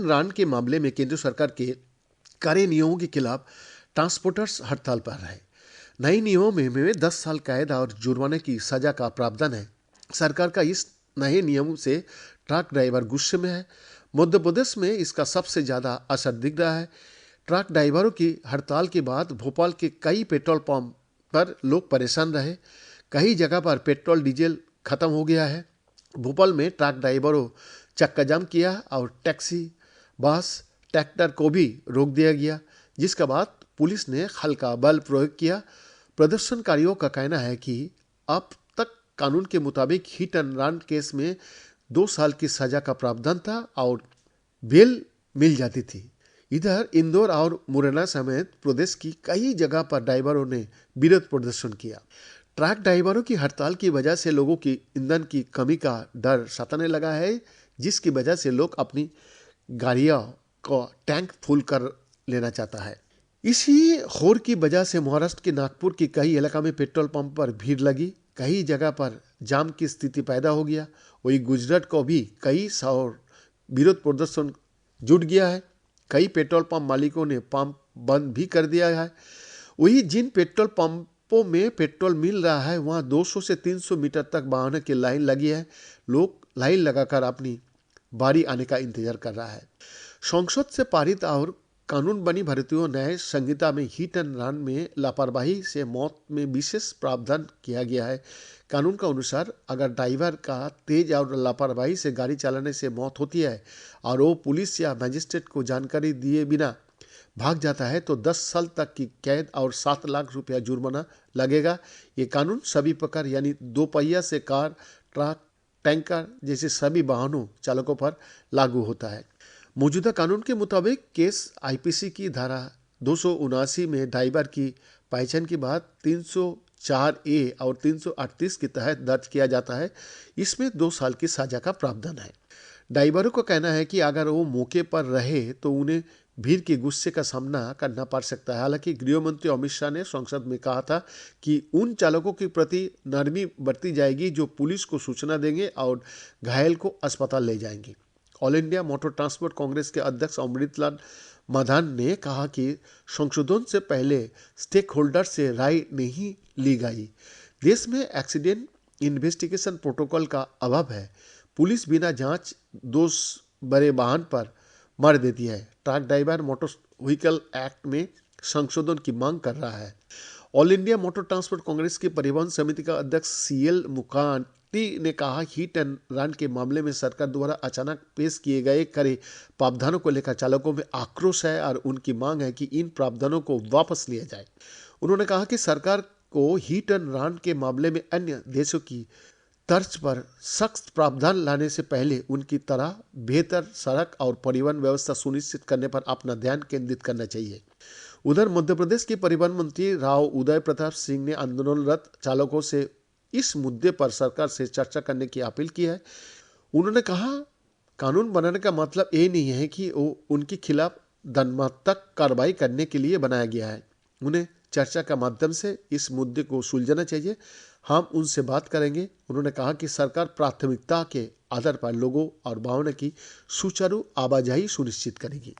And run के मामले में केंद्र सरकार के कड़े नियमों के खिलाफ ट्रांसपोर्टर्स हड़ताल पर रहे। नए नियमों में 10 साल कैद और जुर्माने की सजा का प्रावधान है। सरकार का इस नए नियम से ट्रक ड्राइवर गुस्से में है। मध्य प्रदेश में इसका सबसे ज्यादा असर दिख रहा है। ट्रक ड्राइवरों की हड़ताल के बाद भोपाल के कई पेट्रोल पंप पर लोग परेशान रहे। कई जगह पर पेट्रोल डीजल खत्म हो गया है। भोपाल में ट्रक ड्राइवरों चक्का जाम किया और टैक्सी, बस, ट्रैक्टर को भी रोक दिया गया, जिसके बाद पुलिस ने हल्का बल प्रयोग किया। प्रदर्शनकारियों का कहना है कि अब तक कानून के मुताबिक हिट एंड रन केस में 2 साल की सजा का प्रावधान था और बेल मिल जाती थी। इधर इंदौर और मुरैना समेत प्रदेश की कई जगह पर ड्राइवरों ने विरोध प्रदर्शन किया। ट्रक ड्राइवरों की हड़ताल की वजह से लोगों की ईंधन की कमी का डर सताने लगा है, जिसकी वजह से लोग अपनी गाड़ियों को टैंक फुल कर लेना चाहता है। इसी होड़ की वजह से महाराष्ट्र के नागपुर के कई इलाका में पेट्रोल पंप पर भीड़ लगी। कई जगह पर जाम की स्थिति पैदा हो गया। वही गुजरात को भी कई सौर विरोध प्रदर्शन जुट गया है। कई पेट्रोल पंप मालिकों ने पंप बंद भी कर दिया है। वही जिन पेट्रोल पंपों में पेट्रोल मिल रहा है वहां 200 से 300 मीटर तक वाहनों की लाइन लगी है। लोग लाइन लगाकर अपनी बारी आने का इंतजार कर रहा है। संसद से पारित और कानून बनी भारतीय न्याय संहिता में हिट एंड रन में लापरवाही से मौत में विशेष प्रावधान किया गया है। कानून के अनुसार अगर ड्राइवर का तेज और लापरवाही से गाड़ी चलाने से मौत होती है और वो पुलिस या मजिस्ट्रेट को जानकारी दिए बिना भाग जाता है तो 10 साल तक की कैद और 7 लाख रुपया जुर्माना लगेगा। ये कानून सभी प्रकार यानी 2 पहिया से कार, ट्रक, टैंकर जैसे सभी वाहनों चालकों पर लागू होता है। मौजूदा कानून के मुताबिक केस आईपीसी की धारा 279 में ड्राइवर की पहचान के बाद 304A और 338 के तहत दर्ज किया जाता है। इसमें 2 साल की सजा का प्रावधान है। ड्राइवरों को कहना है कि अगर वो मौके पर रहे तो उन्हें भीड़ के गुस्से का सामना करना पड़ सकता है। हालांकि गृह मंत्री अमित शाह ने संसद में कहा था कि उन चालकों के प्रति नरमी बरती जाएगी जो पुलिस को सूचना देंगे और घायल को अस्पताल ले जाएंगे। All India motor transport Congress के अध्यक्ष अमृतलाल माधान ने कहा कि संशोधन से पहले स्टेक होल्डर से राय नहीं ली गई। देश में एक्सीडेंट इन्वेस्टिगेशन प्रोटोकॉल का अभाव है। पुलिस बिना जांच दोष बड़े वाहन पर मार देती है। Truck driver motor vehicle act में संशोधन की मांग कर रहा है। All India motor transport Congress की परिवहन समिति का अध्यक्ष CL मुकांती ने कहा हिट एंड रन के मामले में सरकार द्वारा अचानक पेश किए गए कड़े प्रावधानों को लेकर चालकों में आक्रोश है और उनकी मांग है कि इन प्रावधानों को वापस लिया जाए। उन्होंने कहा कि सरकार को हिट एंड रन के मामले में अन्य देशों की तर्ज पर सख्त प्रावधान लाने से पहले उनकी तरह बेहतर सड़क और परिवहन व्यवस्था सुनिश्चित करने पर अपना ध्यान केंद्रित करना चाहिए। उधर मध्य प्रदेश के परिवहन मंत्री राव उदय प्रताप सिंह ने आंदोलनरत चालकों से इस मुद्दे पर सरकार से चर्चा करने की अपील की है। उन्होंने कहा कानून बनाने का मतलब ये नहीं है कि वो उनके खिलाफ दंडात्मक कार्रवाई करने के लिए बनाया गया है। उन्हें चर्चा के माध्यम से इस मुद्दे को सुलझाना चाहिए। हम उनसे बात करेंगे। उन्होंने कहा कि सरकार प्राथमिकता के आधार पर लोगों और वाहनों की सुचारू आवाजाही सुनिश्चित करेगी।